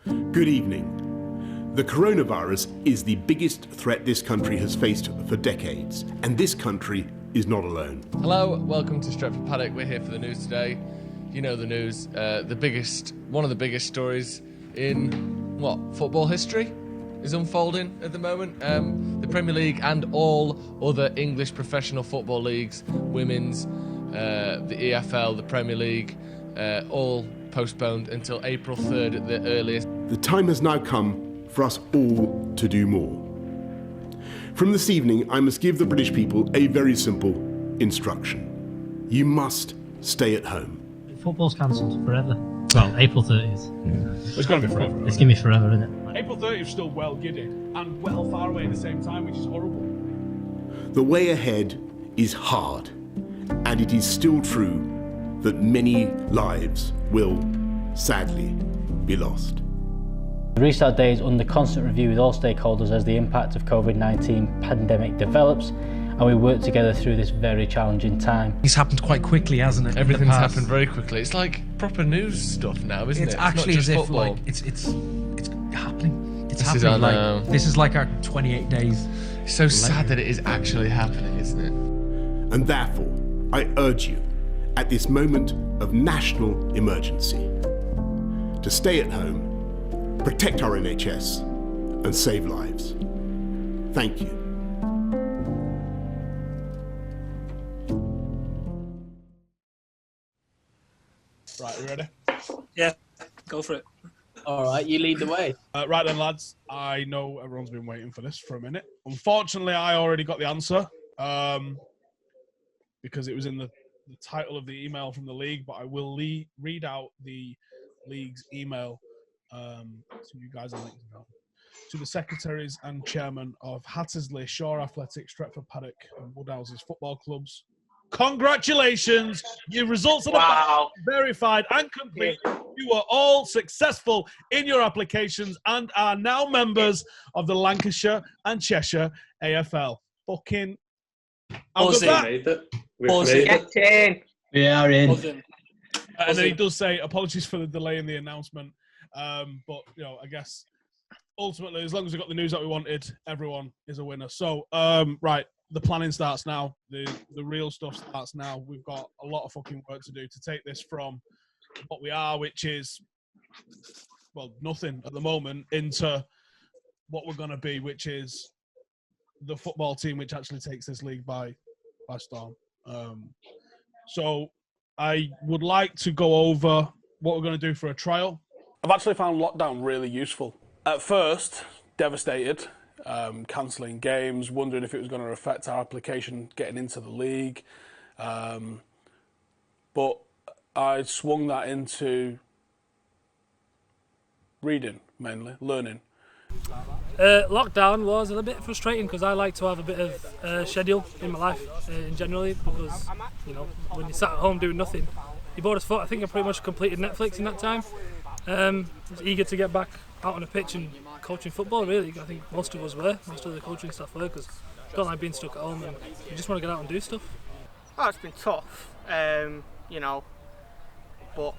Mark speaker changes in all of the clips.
Speaker 1: Good evening. The coronavirus is the biggest threat this country has faced for decades, and this country is not alone.
Speaker 2: Hello, welcome to Stretford Paddock. We're here for the news today. You know the news, one of the biggest stories in, football history is unfolding at the moment. The Premier League and all other English professional football leagues, women's, the EFL, the Premier League, all postponed until April 3rd at the earliest.
Speaker 1: The time has now come for us all to do more. From this evening, I must give the British people a very simple instruction. You must stay at home.
Speaker 3: Football's cancelled forever. Well, April 30th.
Speaker 4: It's going to be forever.
Speaker 3: It's going to be forever, isn't it?
Speaker 4: April 30th is still well giddy and well far away at the same time, which is horrible.
Speaker 1: The way ahead is hard, and it is still true that many lives will, sadly, be lost.
Speaker 3: The restart day is under constant review with all stakeholders as the impact of COVID-19 pandemic develops, and we work together through this very challenging time.
Speaker 5: It's happened quite quickly, hasn't it?
Speaker 2: Everything's happened very quickly. It's like proper news stuff now, isn't it?
Speaker 5: It's actually
Speaker 2: not just
Speaker 5: as if
Speaker 2: football.
Speaker 5: like it's happening. It's
Speaker 2: This is
Speaker 5: happening.
Speaker 2: on,
Speaker 5: This is like our 28 days.
Speaker 2: It's so sad that it is actually happening, isn't it?
Speaker 1: And therefore, I urge you, at this moment of national emergency, to stay at home, protect our NHS, and save lives. Thank you.
Speaker 4: Right, are you ready?
Speaker 6: Yeah, go for it.
Speaker 7: All right, you lead the way.
Speaker 4: Right then, lads. I know everyone's been waiting for this for a minute. Unfortunately, I already got the answer because it was in the title of the email from the league, but I will read out the league's email to you guys. To the secretaries and chairman of Hattersley, Shore Athletic, Stretford Paddock and Woodhouses football clubs. Congratulations! Your results are verified and complete. You are all successful in your applications and are now members of the Lancashire and Cheshire AFL. Fucking... How good's that?
Speaker 7: We are in.
Speaker 4: And then he does say, apologies for the delay in the announcement. But, you know, I guess ultimately, as long as we got the news that we wanted, everyone is a winner. So, right, the planning starts now. The real stuff starts now. We've got a lot of fucking work to do to take this from what we are, which is, well, nothing at the moment, into what we're going to be, which is the football team which actually takes this league by storm. So I would like to go over what we're going to do for a trial. I've actually found lockdown really useful. At first, devastated, cancelling games, wondering if it was going to affect our application getting into the league. But I swung that into reading, mainly, learning.
Speaker 6: Lockdown was a little bit frustrating because I like to have a bit of schedule in my life in generally, because you know, when you're sat at home doing nothing, you're bored as fuck. I think I pretty much completed Netflix in that time. I was eager to get back out on the pitch and coaching football, really. I think most of the coaching staff were, because I don't like being stuck at home and you just want to get out and do stuff.
Speaker 8: Oh, it's been tough, you know, but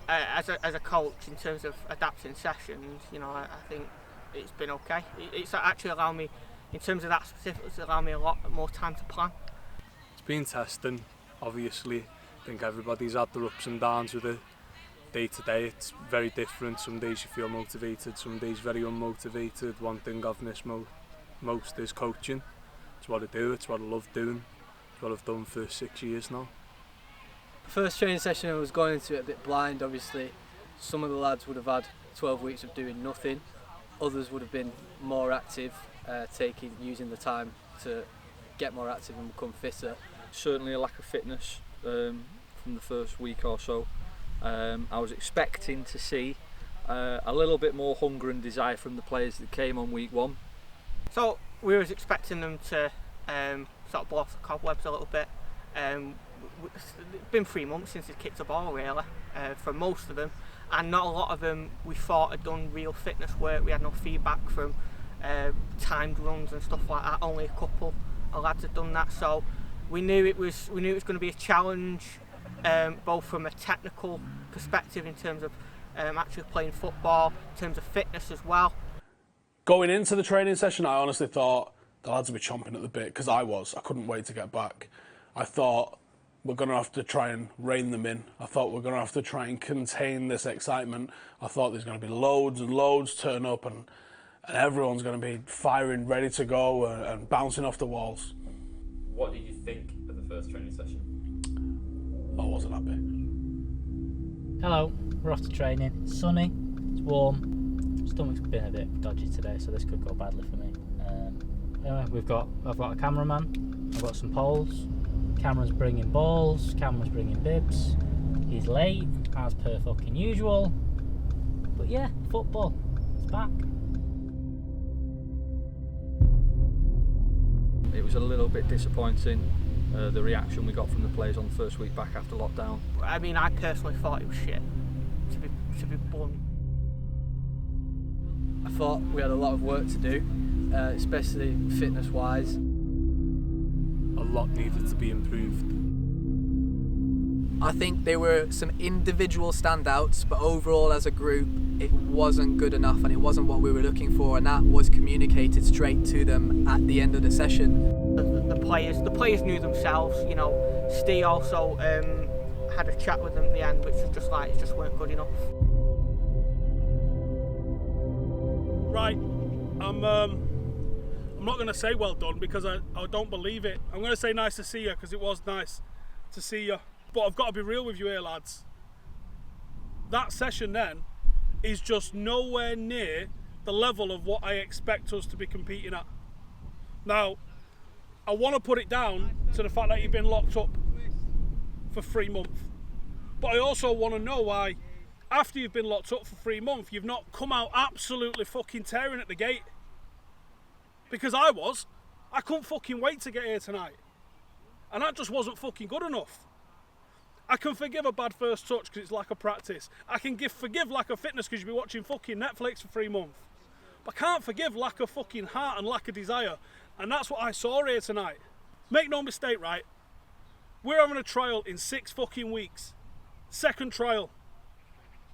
Speaker 8: as a coach, in terms of adapting sessions, you know, I think it's been okay. It's actually allowed me, in terms of that specifically, it's allowed me a lot more time to plan.
Speaker 9: It's been testing, obviously. I think everybody's had their ups and downs with it. Day to day, it's very different. Some days you feel motivated, some days very unmotivated. One thing I've missed most is coaching. It's what I do, it's what I love doing. It's what I've done for 6 years now.
Speaker 7: First training session, I was going into it a bit blind, obviously. Some of the lads would have had 12 weeks of doing nothing. Others would have been more active, using the time to get more active and become fitter.
Speaker 10: Certainly a lack of fitness from the first week or so. I was expecting to see a little bit more hunger and desire from the players that came on week one.
Speaker 8: So we was expecting them to sort of blow off the cobwebs a little bit. It's been 3 months since they kicked the ball, really, for most of them, and not a lot of them we thought had done real fitness work. We had no feedback from timed runs and stuff like that. Only a couple of lads had done that, so we knew it was going to be a challenge, both from a technical perspective in terms of actually playing football, in terms of fitness as well.
Speaker 4: Going into the training session, I honestly thought the lads would be chomping at the bit, because I couldn't wait to get back. I thought we're going to have to try and rein them in. I thought we're going to have to try and contain this excitement. I thought there's going to be loads and loads turn up, and everyone's going to be firing, ready to go, and bouncing off the walls.
Speaker 11: What did you think of the first training session?
Speaker 4: I wasn't happy.
Speaker 3: Hello, we're off to training. It's sunny, it's warm. Stomach's been a bit dodgy today, so this could go badly for me. I've got a cameraman, I've got some poles. Camera's bringing balls, camera's bringing bibs. He's late, as per fucking usual. But yeah, football, it's back.
Speaker 10: It was a little bit disappointing, the reaction we got from the players on the first week back after lockdown.
Speaker 8: I mean, I personally thought it was shit, to be blunt.
Speaker 7: I thought we had a lot of work to do, especially fitness-wise.
Speaker 9: A lot needed to be improved.
Speaker 12: I think there were some individual standouts, but overall as a group it wasn't good enough, and it wasn't what we were looking for, and that was communicated straight to them at the end of the session.
Speaker 8: The players knew themselves, you know. Steve also had a chat with them at the end, which was just like, it just weren't good enough.
Speaker 4: Right, I'm not going to say well done, because I don't believe it. I'm going to say nice to see you, because it was nice to see you. But I've got to be real with you here, lads. That session then is just nowhere near the level of what I expect us to be competing at. Now, I want to put it down to the fact that you've been locked up for 3 months. But I also want to know why, after you've been locked up for 3 months, you've not come out absolutely fucking tearing at the gate. Because I couldn't fucking wait to get here tonight. And that just wasn't fucking good enough. I can forgive a bad first touch because it's lack of practice. I can forgive lack of fitness because you've been watching fucking Netflix for 3 months. But I can't forgive lack of fucking heart and lack of desire. And that's what I saw here tonight. Make no mistake, right? We're having a trial in 6 fucking weeks. Second trial.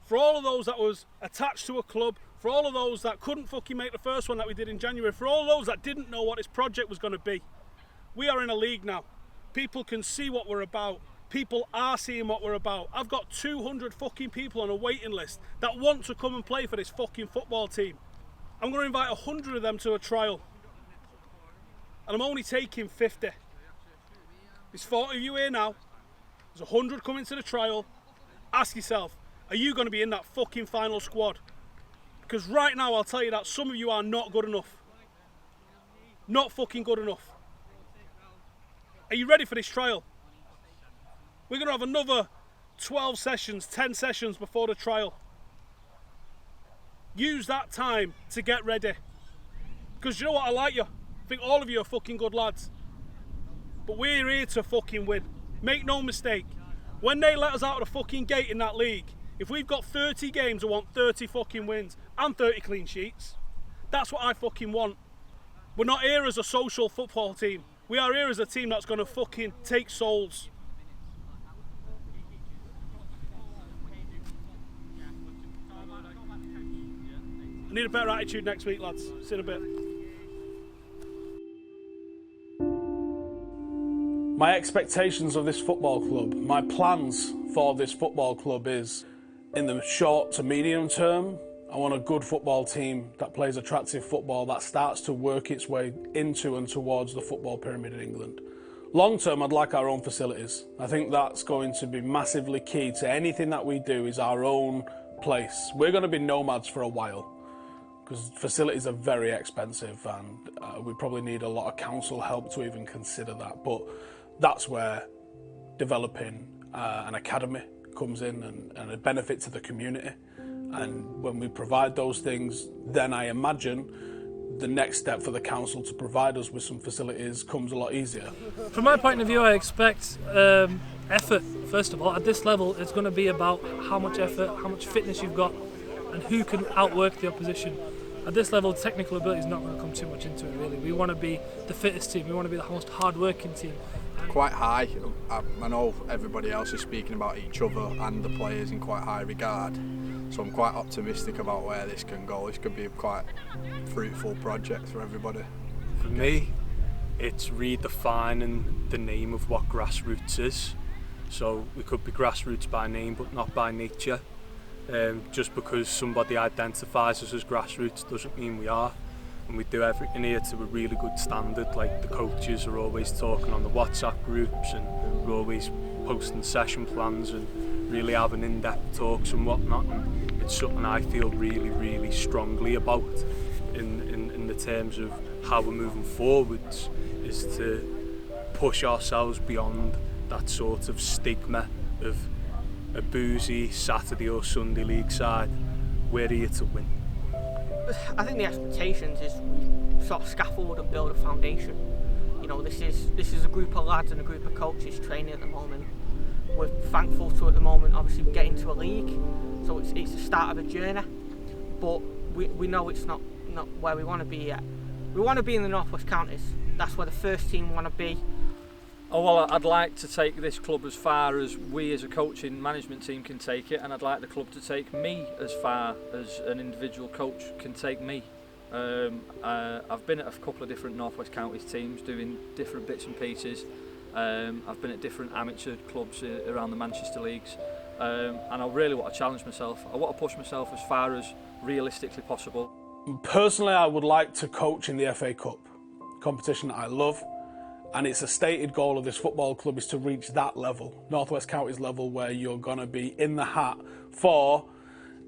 Speaker 4: For all of those that was attached to a club, for all of those that couldn't fucking make the first one that we did in January, for all of those that didn't know what this project was going to be. We are in a league now. People can see what we're about. People are seeing what we're about. I've got 200 fucking people on a waiting list that want to come and play for this fucking football team. I'm going to invite 100 of them to a trial. And I'm only taking 50. There's 40 of you here now. There's 100 coming to the trial. Ask yourself, are you going to be in that fucking final squad? Because right now I'll tell you that some of you are not good enough. Not fucking good enough. Are you ready for this trial? We're going to have another 12 sessions, 10 sessions before the trial. Use that time to get ready. Because you know what, I like you. I think all of you are fucking good lads. But we're here to fucking win. Make no mistake. When they let us out of the fucking gate in that league, if we've got 30 games, I want 30 fucking wins and 30 clean sheets. That's what I fucking want. We're not here as a social football team. We are here as a team that's going to fucking take souls. I need a better attitude next week, lads. See you in a bit. My expectations of this football club, my plans for this football club is, in the short to medium term, I want a good football team that plays attractive football, that starts to work its way into and towards the football pyramid in England. Long term, I'd like our own facilities. I think that's going to be massively key to anything that we do, is our own place. We're going to be nomads for a while, because facilities are very expensive, and we probably need a lot of council help to even consider that. But that's where developing an academy comes in, and a benefit to the community. And when we provide those things, then I imagine the next step for the council to provide us with some facilities comes a lot easier.
Speaker 6: From my point of view, I expect effort. First of all, at this level, it's going to be about how much effort, how much fitness you've got, and who can outwork the opposition. at this level, technical ability is not going to come too much into it, really. We want to be the fittest team. We want to be the most hard-working team.
Speaker 13: Quite high. I know everybody else is speaking about each other and the players in quite high regard, so I'm quite optimistic about where this can go. This could be a quite fruitful project for everybody.
Speaker 9: For me, it's redefining the name of what grassroots is. So we could be grassroots by name but not by nature. Just because somebody identifies us as grassroots doesn't mean we are. And we do everything here to a really good standard. Like, the coaches are always talking on the WhatsApp groups, and we're always posting session plans and really having in-depth talks and whatnot. And it's something I feel really, really strongly about in the terms of how we're moving forwards, is to push ourselves beyond that sort of stigma of a boozy Saturday or Sunday league side. We're here to win.
Speaker 8: I think the expectations is we sort of scaffold and build a foundation. You know, this is a group of lads and a group of coaches training at the moment. We're thankful to, at the moment, obviously getting to a league, so it's the start of a journey. But we know it's not where we want to be yet. We want to be in the North West Counties. That's where the first team want to be.
Speaker 10: Oh, well, I'd like to take this club as far as we as a coaching management team can take it, and I'd like the club to take me as far as an individual coach can take me. I've been at a couple of different North West Counties teams doing different bits and pieces. I've been at different amateur clubs around the Manchester leagues, and I really want to challenge myself. I want to push myself as far as realistically possible.
Speaker 4: Personally, I would like to coach in the FA Cup, competition that I love. And it's a stated goal of this football club is to reach that level, North West Counties level, where you're going to be in the hat for,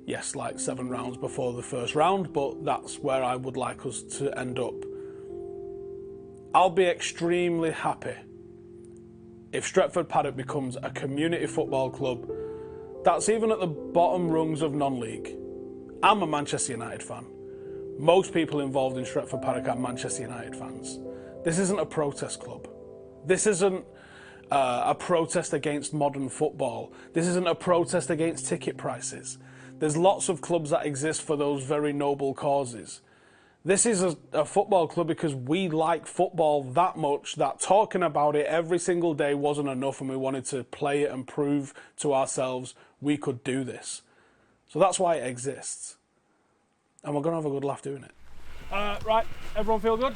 Speaker 4: yes, like 7 rounds before the first round, but that's where I would like us to end up. I'll be extremely happy if Stretford Paddock becomes a community football club that's even at the bottom rungs of non-league. I'm a Manchester United fan. Most people involved in Stretford Paddock are Manchester United fans. This isn't a protest club. This isn't a protest against modern football. This isn't a protest against ticket prices. There's lots of clubs that exist for those very noble causes. This is a football club because we like football that much that talking about it every single day wasn't enough, and we wanted to play it and prove to ourselves we could do this. So that's why it exists. And we're going to have a good laugh doing it. Right, everyone feel good?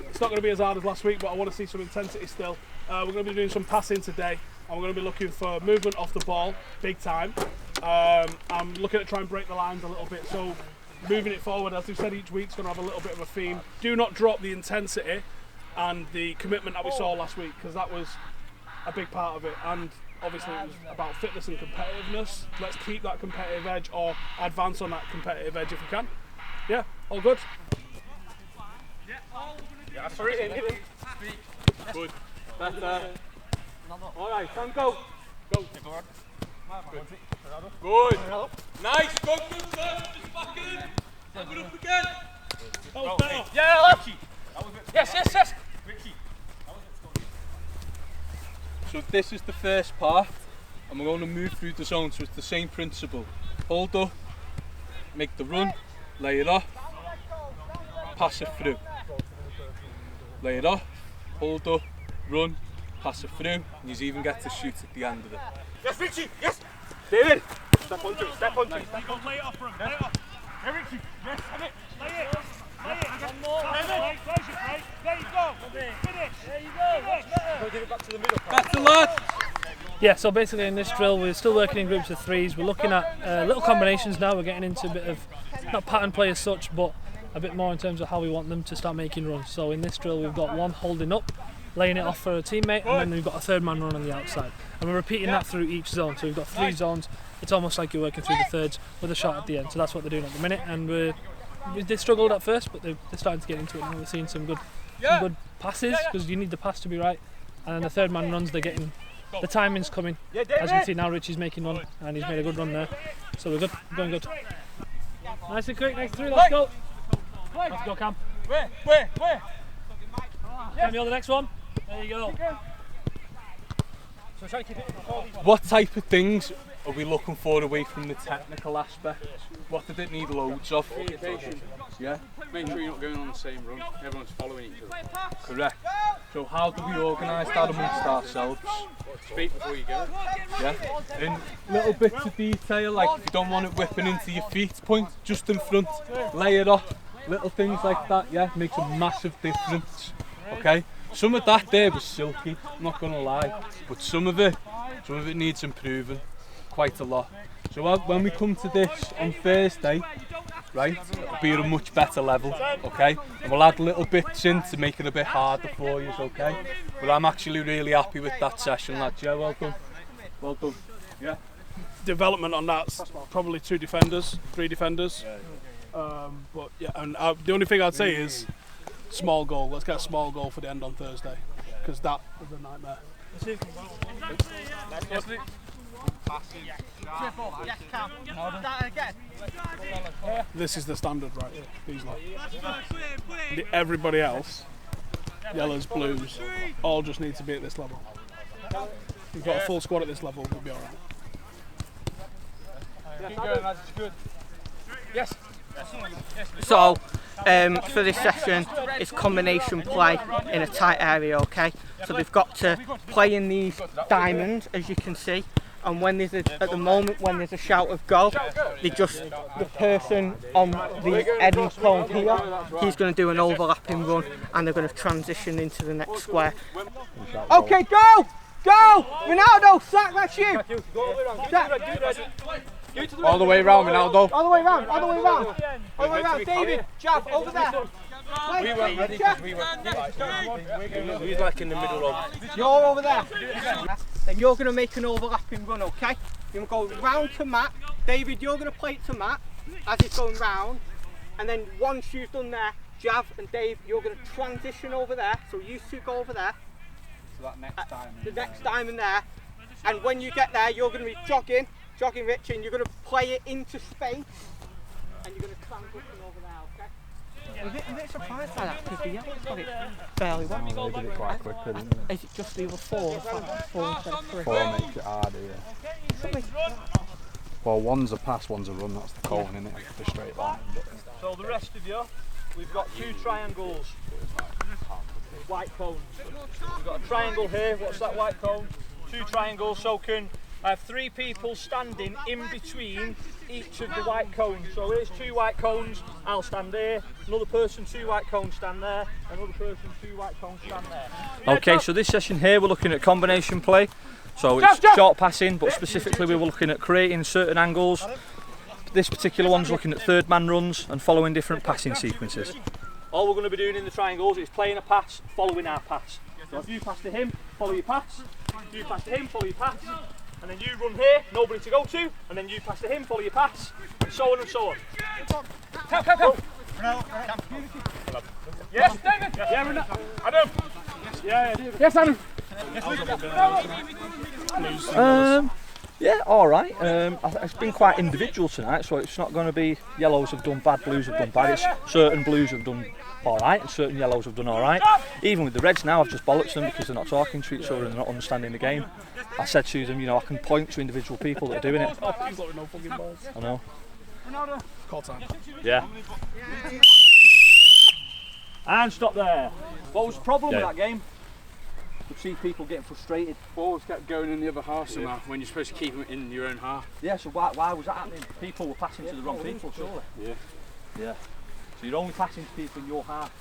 Speaker 4: It's not going to be as hard as last week, but I want to see some intensity still. We're going to be doing some passing today, and we're going to be looking for movement off the ball, big time. I'm looking at trying to break the lines a little bit, so moving it forward, as we've said, each week's going to have a little bit of a theme. Do not drop the intensity and the commitment that we saw last week, because that was a big part of it. And obviously it was about fitness and competitiveness. Let's keep that competitive edge, or advance on that competitive edge if we can. Yeah, all good?
Speaker 14: Yeah, for it. Good. Better. Alright, time go. Go. Good. Good. Nice. Go, good, sir. Just back in. Have it up again.
Speaker 4: That was better.
Speaker 14: Yeah, left. Yes.
Speaker 11: Richie.
Speaker 14: So this is the first part, and we're going to move through the zone, so it's the same principle. Hold up, make the run, lay it off, pass it through. Lay it off, hold up, run, pass it through, and you even get to shoot at the end of it.
Speaker 11: Yes, Richie, yes! David! Step onto it, step onto it.
Speaker 4: You go lay it off for him, lay it off.
Speaker 11: Hey, Richie, yes, have it.
Speaker 6: Lay it! One more! Close it, Craig! There you go! Finish! There you go!
Speaker 11: Give it back to the middle.
Speaker 14: Better, lad!
Speaker 6: Yeah, so basically in this drill we're still working in groups of 3s. We're looking at little combinations now. We're getting into a bit of, not pattern play as such, but a bit more in terms of how we want them to start making runs. So in this drill we've got one holding up, laying it off for a teammate, and then we've got a third man run on the outside. And we're repeating that through each zone. So we've got 3 zones. It's almost like you're working through the thirds with a shot at the end. So that's what they're doing at the minute. And they struggled at first, but they're starting to get into it now. We're seeing some good passes, because you need the pass to be right. And then the third man runs, they're getting, the timing's coming. As you can see now, Richie's making one, and he's made a good run there. So we're good, we're going good. Nice and quick, next 3, let's go. Let's go, Cam.
Speaker 14: Where?
Speaker 6: Cam, you're the next one. There you go.
Speaker 14: What type of things are we looking for away from the technical aspect? What did it need loads of? Yeah.
Speaker 11: Make sure you're not going on the same run. Everyone's following each other.
Speaker 14: Correct. So how do we organise that amongst ourselves?
Speaker 11: Speak before you go.
Speaker 14: Yeah. In little bits of detail, like if you don't want it whipping into your feet, point just in front, lay it off. Little things like that, yeah, makes a massive difference. Okay. Some of that there was silky, I'm not gonna lie, but some of it needs improving quite a lot. So when we come to this on Thursday, right, it'll be at a much better level, okay? And we'll add little bits in to make it a bit harder for you, okay? But I'm actually really happy with that session, lads. Yeah, well done. Well done. Yeah.
Speaker 4: Development on that's probably 2 defenders, 3 defenders. But yeah, and the only thing I'd say is small goal. Let's get a small goal for the end on Thursday, because that was a nightmare. This is the standard right here. These lot. Everybody else, yellows, blues, all just need to be at this level. If we've got a full squad at this level, we'll be alright.
Speaker 11: Keep going, lads. It's good. Yes.
Speaker 8: So, for this session, it's combination play in a tight area, okay? So they've got to play in these diamonds, as you can see, and when there's at the moment when there's a shout of goal, the person on the end cone here, he's going to do an overlapping run, and they're going to transition into the next square. Okay, go! Go! Ronaldo, sack, that's you!
Speaker 11: All the way round, Ronaldo.
Speaker 8: All the way round, all the way round. All the way round, David, Jav, over there.
Speaker 11: We weren't ready because we were he's like in the middle of.
Speaker 8: You're over there. Then you're going to make an overlapping run, okay? You're going to go round to Matt. David, you're going to play it to Matt as it's going round. And then once you've done there, Jav and Dave, you're going to transition over there. So you two go over there.
Speaker 11: So that next diamond.
Speaker 8: The next diamond there. And when you get there, you're going to be jogging Rich, and you're going to play it into space. And you're going to transition over there, okay? I'm a bit surprised by that, because the yellow's got it fairly well.
Speaker 13: They did it quite quickly, didn't they?
Speaker 8: Is it just the other 4? 4 instead of 3?
Speaker 13: 4 makes it harder, yeah. Well, one's a pass, one's a run, that's the cone, isn't it? The straight line.
Speaker 10: So the rest of you, we've got 2 triangles. White cones. We've got a triangle here, what's that white cone? 2 triangles, so I have 3 people standing in between each of the white cones. So here's 2 white cones, I'll stand here, another person 2 white cones stand there, another person 2 white cones stand there. Okay, so this session here we're looking at combination play. So it's short passing, but specifically we were looking at creating certain angles. This particular one's looking at third man runs and following different passing sequences. All we're going to be doing in the triangles is playing a pass, following our pass. So if you pass to him, follow your pass. You pass to him, follow your pass. And then you run here, nobody to go to, and then you pass to him, follow your pass, and so on and so on. Come. Yes, David! Yeah, Adam! Yeah, David. Yes, Adam! Yeah, alright. It's been quite individual tonight, so it's not going to be yellows have done bad, blues have done bad. It's certain blues have done alright and certain yellows have done alright. Even with the reds now, I've just bollocked them because they're not talking to each other and they're not understanding the game. I said to them, I can point to individual people that are doing it. I know.
Speaker 4: Call time.
Speaker 10: Yeah. And stop there. What was the problem with that game? You see people getting frustrated.
Speaker 11: Balls kept going in the other half somehow when you're supposed to keep them in your own half.
Speaker 10: Yeah, so why was that happening? People were passing to the wrong people, surely. Yeah. So you're only passing to people in your half.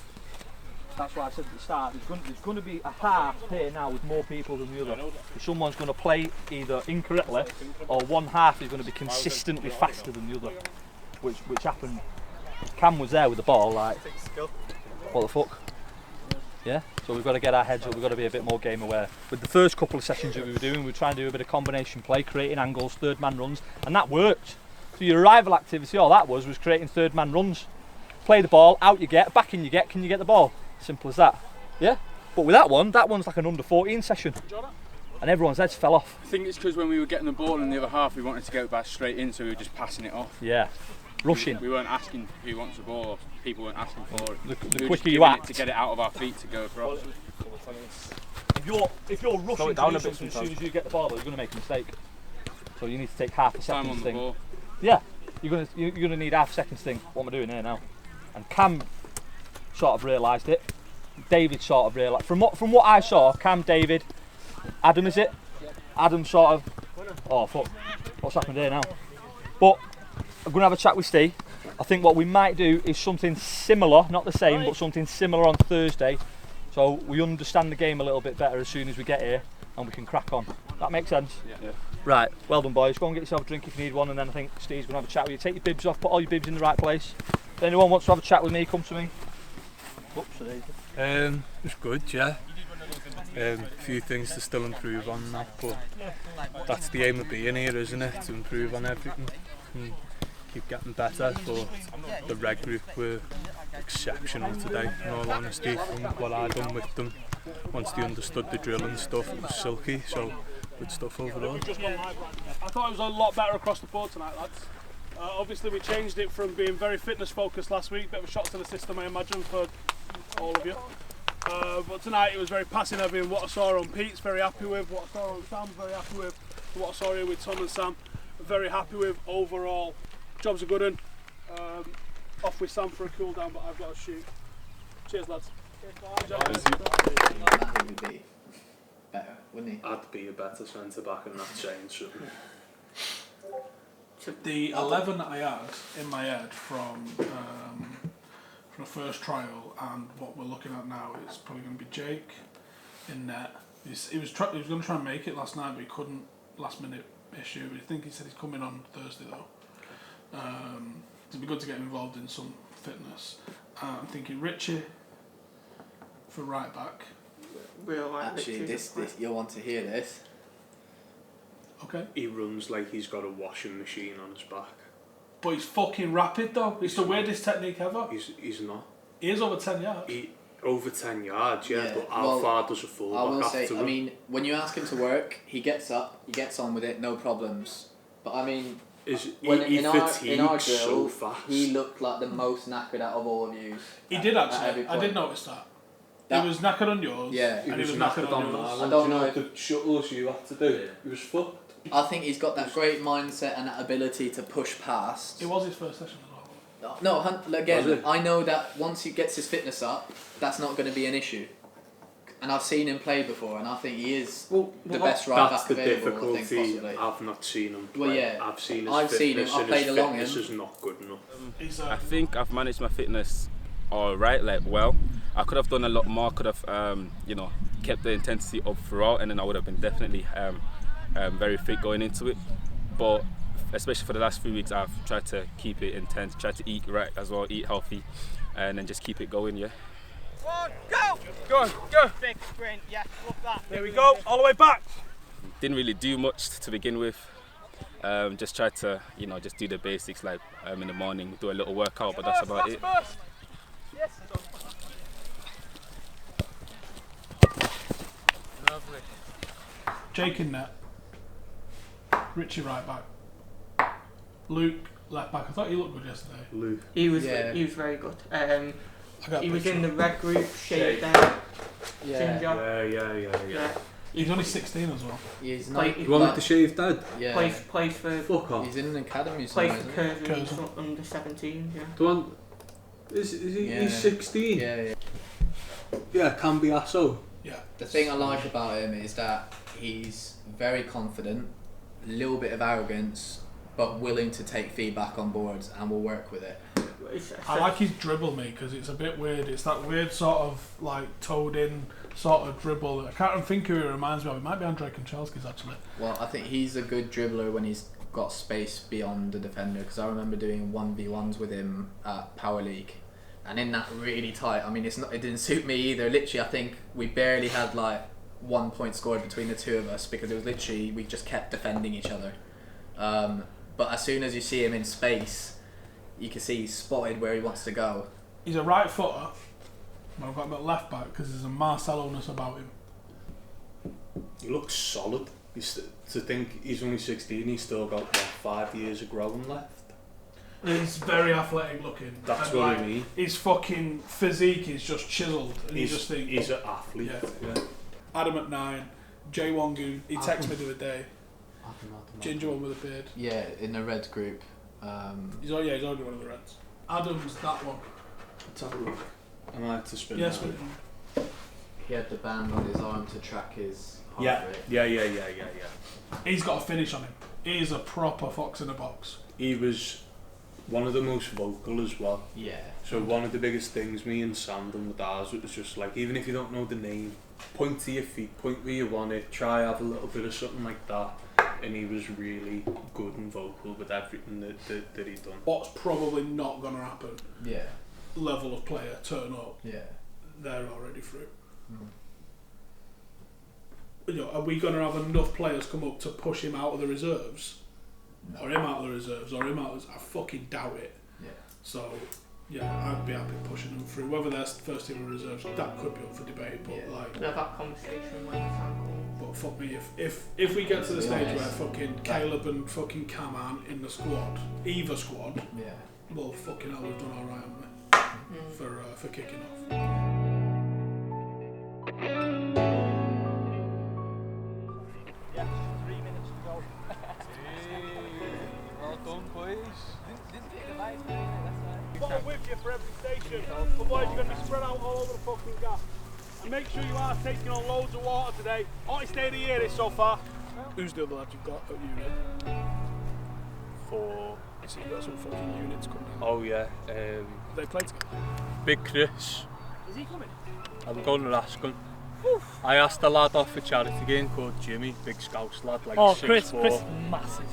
Speaker 10: That's why I said at the start, there's going to be a half here now with more people than the other. If someone's going to play either incorrectly or one half is going to be consistently faster than the other, which happened. Cam was there with the ball, like, what the fuck? Yeah, so we've got to get our heads up, we've got to be a bit more game aware. With the first couple of sessions that we were doing, we were trying to do a bit of combination play, creating angles, third man runs, and that worked. So your arrival activity, all that was creating third man runs. Play the ball, out you get, back in you get, can you get the ball? Simple as that. Yeah? But with that one's like an under 14 session. And everyone's heads fell off.
Speaker 11: I think it's because when we were getting the ball in the other half, we wanted to go back straight in, so we were just passing it off.
Speaker 10: Yeah. Rushing.
Speaker 11: We weren't asking who wants the ball, or people weren't asking for it.
Speaker 10: The quicker you act.
Speaker 11: To get it out of our feet to go across.
Speaker 10: If you're rushing to do something as soon as you get the ball, you're going to make a mistake.
Speaker 15: So you need to take half a
Speaker 14: Time
Speaker 15: second
Speaker 14: on the
Speaker 15: thing.
Speaker 14: ball.
Speaker 15: Yeah, you're gonna need half a second thing. What am I doing here now? And Cam sort of realised it. David sort of realised. From what I saw, Cam, David, Adam, is it? Adam sort of. Oh fuck! What's happened here now? But I'm gonna have a chat with Steve. I think what we might do is something similar, not the same, but something similar on Thursday. So we understand the game a little bit better as soon as we get here, and we can crack on. That makes sense?
Speaker 14: Yeah.
Speaker 15: Right, well done boys. Go and get yourself a drink if you need one, and then I think Steve's going to have a chat with you. Take your bibs off, put all your bibs in the right place. If anyone wants to have a chat with me, come to me. Oops,
Speaker 9: It's good, yeah. A few things to still improve on that, but that's the aim of being here, isn't it? To improve on everything and keep getting better. But the reg group were exceptional today, in all honesty, from what I done with them. Once they understood the drill and stuff, it was silky, so good stuff overall.
Speaker 4: I thought it was a lot better across the board tonight, lads. Obviously we changed it from being very fitness focused last week, bit of a shock to the system I imagine for all of you. But tonight it was very passing heavy, and what I saw on Pete's very happy with, what I saw on Sam's very happy with, what I saw here with Tom and Sam very happy with. Overall, job's a good one. Off with Sam for a cool down, but I've got to shoot. Cheers lads.
Speaker 12: Better, wouldn't he?
Speaker 9: I'd be a better centre back and that change, shouldn't
Speaker 4: The 11 that I had in my head from the first trial and what we're looking at now is probably going to be Jake in net. He was going to try and make it last night, but he couldn't. Last minute issue. I think he said he's coming on Thursday though. It'd be good to get him involved in some fitness. I'm thinking Richie for right back.
Speaker 12: Actually, this you'll want to hear this.
Speaker 4: Okay.
Speaker 9: He runs like he's got a washing machine on his back.
Speaker 4: But he's fucking rapid though. It's the weirdest technique ever.
Speaker 9: He's not.
Speaker 4: He is over 10 yards.
Speaker 9: Over 10 yards, yeah, but how
Speaker 12: well,
Speaker 9: far does a fullback have to run?
Speaker 12: I mean, when you ask him to work, he gets up, he gets on with it, no problems. But I mean, in our drill,
Speaker 9: so fast.
Speaker 12: He looked like the most knackered out of all of you.
Speaker 4: He did actually. I did notice that. He was knackered on yours.
Speaker 12: Yeah,
Speaker 4: and he was knackered on yours.
Speaker 12: I don't know
Speaker 9: the shuttles you had to do. He was fucked.
Speaker 12: I think he's got that great mindset and that ability to push past.
Speaker 4: It was his first session as well.
Speaker 12: No, again, I know that once he gets his fitness up, that's not going to be an issue. And I've seen him play before, and I think he is the best right back available.
Speaker 9: That's the difficulty. I've not seen him play.
Speaker 12: Well, yeah,
Speaker 9: I've seen his
Speaker 12: fitness, I've played along him.
Speaker 9: His fitness is not good enough.
Speaker 16: I think I've managed my fitness all right, like well. I could have done a lot more. Could have, kept the intensity up throughout, and then I would have been definitely very fit going into it. But especially for the last 3 weeks, I've tried to keep it intense, try to eat right as well, eat healthy, and then just keep it going. Yeah.
Speaker 8: One, go! Go! Big sprint, yes, love that.
Speaker 4: There we go, all the way back.
Speaker 16: Didn't really do much to begin with. Just tried to, just do the basics, like in the morning, do a little workout, but that's about it.
Speaker 8: Yes.
Speaker 4: Lovely. Jake in net. Richie right back. Luke left back. I thought he looked good yesterday.
Speaker 9: Luke.
Speaker 8: He was very good. He was in the red group, shaved down.
Speaker 9: Yeah.
Speaker 4: He's only 16 as well.
Speaker 12: He's not.
Speaker 9: You want the shaved dad?
Speaker 12: Yeah.
Speaker 8: Plays for.
Speaker 9: Fuck off.
Speaker 12: He's in an academy.
Speaker 8: Plays for Curzon under 17. Yeah.
Speaker 9: The one. Is he?
Speaker 12: Yeah.
Speaker 9: He's 16.
Speaker 12: Yeah.
Speaker 9: Yeah, can be Asso.
Speaker 4: Yeah.
Speaker 12: The thing I like about him is that he's very confident, a little bit of arrogance, but willing to take feedback on board and will work with it.
Speaker 4: I like his dribble, mate, because it's a bit weird. It's that weird sort of like toed in sort of dribble. I can't think who he reminds me of. It might be Andrei Konchelski's actually.
Speaker 12: Well, I think he's a good dribbler when he's got space beyond the defender, because I remember doing 1v1s with him at Power League, and in that really tight, I mean, it didn't suit me either. Literally, I think we barely had like 1 point scored between the two of us, because it was literally, we just kept defending each other. But as soon as you see him in space, you can see he's spotted where he wants to go.
Speaker 4: He's a right footer, but I've got him at left back because there's a Marcelo-ness about him.
Speaker 9: He looks solid. To think he's only 16, he's still got 5 years of growing left.
Speaker 4: He's very athletic looking.
Speaker 9: That's what I mean.
Speaker 4: His fucking physique is just chiseled, and you just think
Speaker 9: he's an athlete.
Speaker 4: Yeah. Adam at 9, Jay Wongoon. He texted me the other day. Ginger one with a beard.
Speaker 12: Yeah, in the Reds group.
Speaker 4: He's only one of the Reds. Adam's that one.
Speaker 9: Let's have a look. Am I to spin?
Speaker 4: Yes,
Speaker 12: he had the band on his arm to track his heart rate.
Speaker 9: Yeah.
Speaker 4: He's got a finish on him. He's a proper fox in a box.
Speaker 9: He was one of the most vocal as well.
Speaker 12: Yeah.
Speaker 9: So one of the biggest things me and Sam done with ours, it was just like, even if you don't know the name, point to your feet, point where you want it, try have a little bit of something like that. And he was really good and vocal with everything that he'd done.
Speaker 4: What's probably not going to happen?
Speaker 12: Yeah.
Speaker 4: Level of player turn up.
Speaker 12: Yeah.
Speaker 4: They're already through. You know, are we going to have enough players come up to push him out of the reserves? No. Or him out of the reserves? Or him out of the... I fucking doubt it.
Speaker 12: Yeah.
Speaker 4: So, yeah, I'd be happy pushing them through. Whether they're first team or reserves, that could be up for debate. But
Speaker 8: We'll have that conversation when the time comes.
Speaker 4: But fuck me, if we get to the stage where fucking Caleb and fucking Caman in the squad, either squad, well, fucking hell, we've done alright, haven't we? For kicking off.
Speaker 15: Yeah, 3 minutes to go.
Speaker 14: Well done, boys.
Speaker 15: Didn't take the light, that's right.
Speaker 4: Got with you for every station, otherwise you're going to be spread out all over the fucking gap. And make sure you are taking on loads of water today. Hottest day of the year is so far. Who's the other lad you've got at unit?
Speaker 9: 4.
Speaker 4: So you've got some fucking units coming in.
Speaker 9: Oh yeah.
Speaker 4: They play together?
Speaker 9: Big Chris.
Speaker 4: Is he coming?
Speaker 9: I'm going to ask him. I asked a lad off a charity game called Jimmy, big Scouse lad, like 6'4".
Speaker 6: Chris is massive.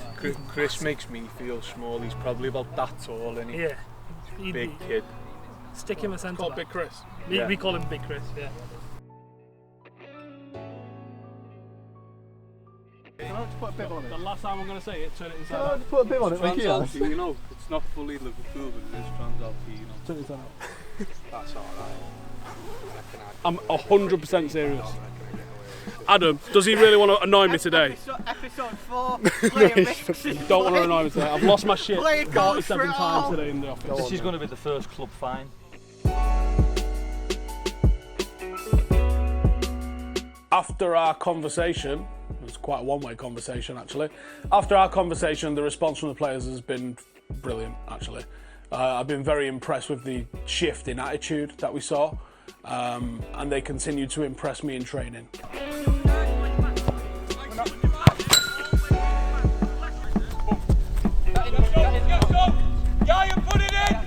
Speaker 9: Chris makes me feel small. He's probably about that tall, isn't he?
Speaker 6: Yeah.
Speaker 9: Big kid.
Speaker 6: Stick him a centre.
Speaker 4: Called Big Chris.
Speaker 6: We call him Big Chris, yeah.
Speaker 4: Can I just put a bib on it? The last time I'm going to say it, turn it inside
Speaker 17: Can I
Speaker 4: out.
Speaker 17: just put a bib on it, make it nice?
Speaker 14: You know, it's not fully Liverpool, but it is Transalpino.
Speaker 4: Turn it inside out.
Speaker 14: That's alright.
Speaker 4: I'm 100% serious. Adam, does he really want to annoy me today?
Speaker 8: Episode 4.
Speaker 4: Don't want to annoy me today. I've lost my shit
Speaker 8: Play
Speaker 4: 47
Speaker 8: goes for
Speaker 4: times
Speaker 8: all.
Speaker 4: today in the office.
Speaker 15: This is going to be the first club fine.
Speaker 4: After our conversation, it was quite a one-way conversation actually. After our conversation, the response from the players has been brilliant actually. I've been very impressed with the shift in attitude that we saw, and they continue to impress me in training.
Speaker 14: Yeah, you put it in!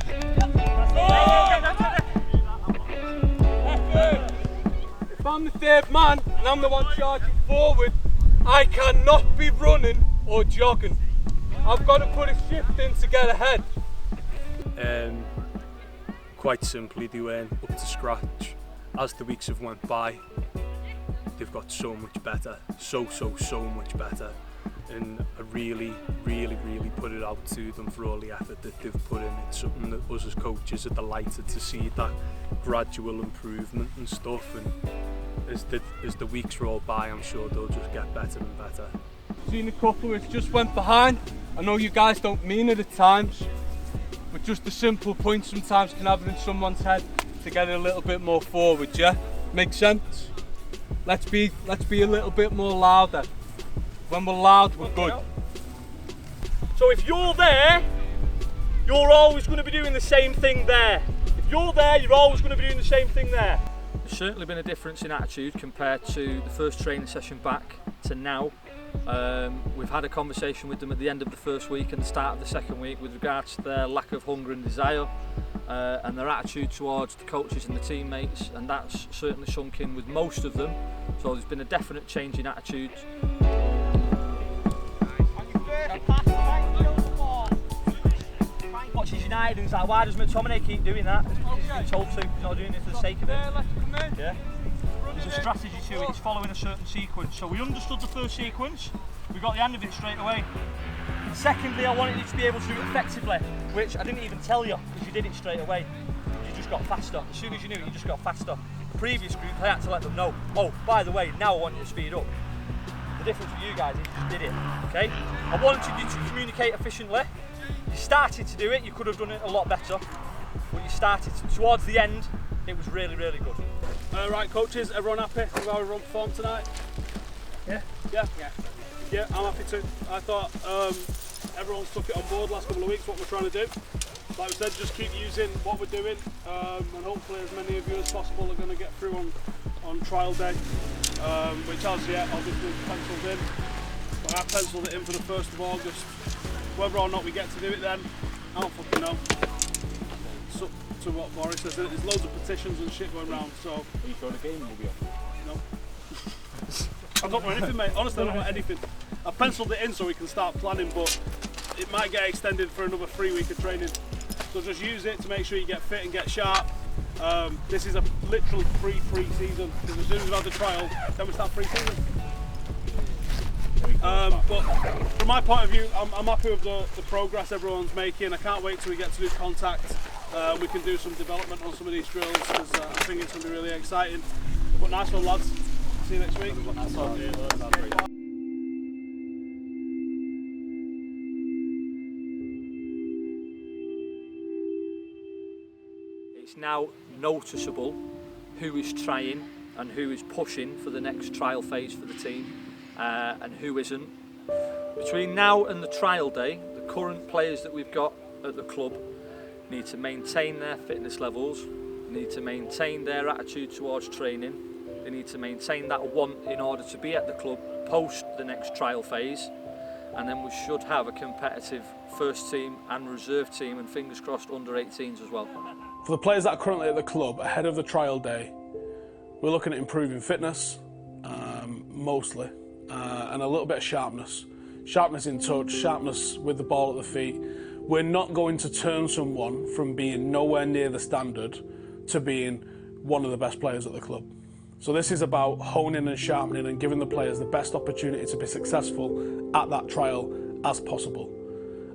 Speaker 14: If I'm the third man and I'm the one charging forward, I cannot be running or jogging. I've got to put a shift in to get ahead.
Speaker 9: Quite simply, they weren't up to scratch. As the weeks have went by, they've got so much better, so much better. And I really put it out to them for all the effort that they've put in. It's something that us as coaches are delighted to see, that gradual improvement and stuff. And as the weeks roll by, I'm sure they'll just get better and better.
Speaker 14: Seen a couple which just went behind. I know you guys don't mean it at times, but just a simple point sometimes can have it in someone's head to get it a little bit more forward, yeah? Makes sense? Let's be a little bit more louder. When we're loud, we're good.
Speaker 15: So if you're there, you're always going to be doing the same thing there. If you're there, you're always going to be doing the same thing there. There's certainly been a difference in attitude compared to the first training session back to now. We've had a conversation with them at the end of the first week and the start of the second week with regards to their lack of hunger and desire and their attitude towards the coaches and the teammates, and that's certainly sunk in with most of them. So there's been a definite change in attitude. Watches United and he's like, why does McTominay keep doing that? He's been told to, he's not doing it for the sake of it. Yeah. There's a strategy to it, it's following a certain sequence. So we understood the first sequence, we got the end of it straight away. Secondly, I wanted you to be able to do it effectively, which I didn't even tell you, because you did it straight away. You just got faster. As soon as you knew it, you just got faster. The previous group, I had to let them know, oh, by the way, now I want you to speed up. The difference with you guys is you just did it, okay? I wanted you to communicate efficiently. You started to do it, you could have done it a lot better, but you started to, towards the end, it was really, really good.
Speaker 4: Right, coaches, everyone happy with how we performed tonight?
Speaker 6: Yeah.
Speaker 4: Yeah? Yeah, I'm happy to. I thought everyone's took it on board last couple of weeks, what we're trying to do. Like we said, just keep using what we're doing, and hopefully as many of you as possible are going to get through on trial day, which has yet obviously penciled in. But I penciled it in for the 1st of August. Whether or not we get to do it then, I don't fucking know. It's up to what Boris says. There's loads of petitions and shit going around, so...
Speaker 11: Are you throwing a game will be on?
Speaker 4: No. I don't know anything, mate. Honestly, I don't know anything. I penciled it in so we can start planning, but it might get extended for another 3 week of training. So just use it to make sure you get fit and get sharp. This is a literal pre-season, because as soon as we've had the trial, then we start pre-season. But from my point of view, I'm happy with the progress everyone's making. I can't wait till we get to do contact. We can do some development on some of these drills, because I think it's going to be really exciting. But nice one, lads. See you next week.
Speaker 10: It's now noticeable who is trying and who is pushing for the next trial phase for the team and who isn't. Between now and the trial day, the current players that we've got at the club need to maintain their fitness levels, need to maintain their attitude towards training, they need to maintain that want in order to be at the club post the next trial phase, and then we should have a competitive first team and reserve team, and fingers crossed under 18s as well.
Speaker 4: For the players that are currently at the club ahead of the trial day, we're looking at improving fitness, mostly, and a little bit of sharpness. Sharpness in touch, sharpness with the ball at the feet. We're not going to turn someone from being nowhere near the standard to being one of the best players at the club. So this is about honing and sharpening and giving the players the best opportunity to be successful at that trial as possible.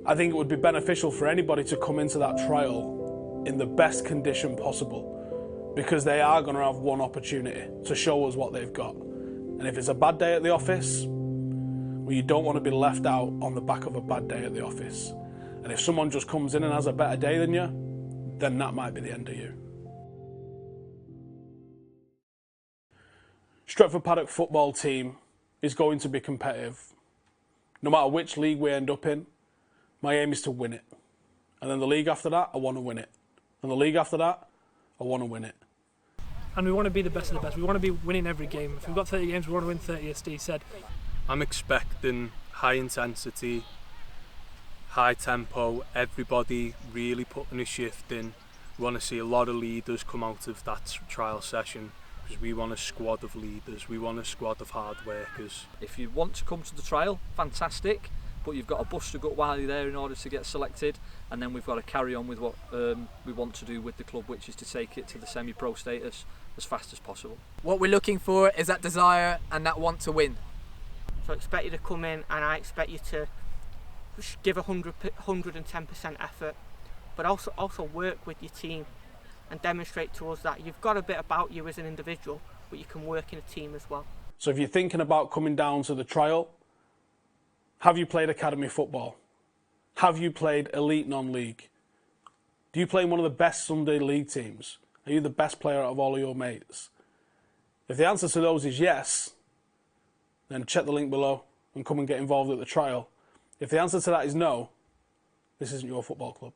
Speaker 4: I think it would be beneficial for anybody to come into that trial in the best condition possible, because they are going to have one opportunity to show us what they've got. And if it's a bad day at the office, well, you don't want to be left out on the back of a bad day at the office. And if someone just comes in and has a better day than you, then that might be the end of you. Stretford Paddock football team is going to be competitive. No matter which league we end up in, my aim is to win it. And then the league after that, I want to win it. And the league after that, I want to win it.
Speaker 6: And we want to be the best of the best. We want to be winning every game. If we've got 30 games, we want to win 30, as Steve said.
Speaker 9: I'm expecting high intensity, high tempo, everybody really putting a shift in. We want to see a lot of leaders come out of that trial session, because we want a squad of leaders, we want a squad of hard workers.
Speaker 10: If you want to come to the trial, fantastic, but you've got to bust a gut while you're there in order to get selected, and then we've got to carry on with what we want to do with the club, which is to take it to the semi-pro status as fast as possible.
Speaker 12: What we're looking for is that desire and that want to win.
Speaker 8: So I expect you to come in, and I expect you to give 110% effort, but also work with your team and demonstrate to us that you've got a bit about you as an individual, but you can work in a team as well.
Speaker 4: So if you're thinking about coming down to the trial, have you played academy football? Have you played elite non-league? Do you play in one of the best Sunday league teams? Are you the best player out of all of your mates? If the answer to those is yes, then check the link below and come and get involved at the trial. If the answer to that is no, this isn't your football club.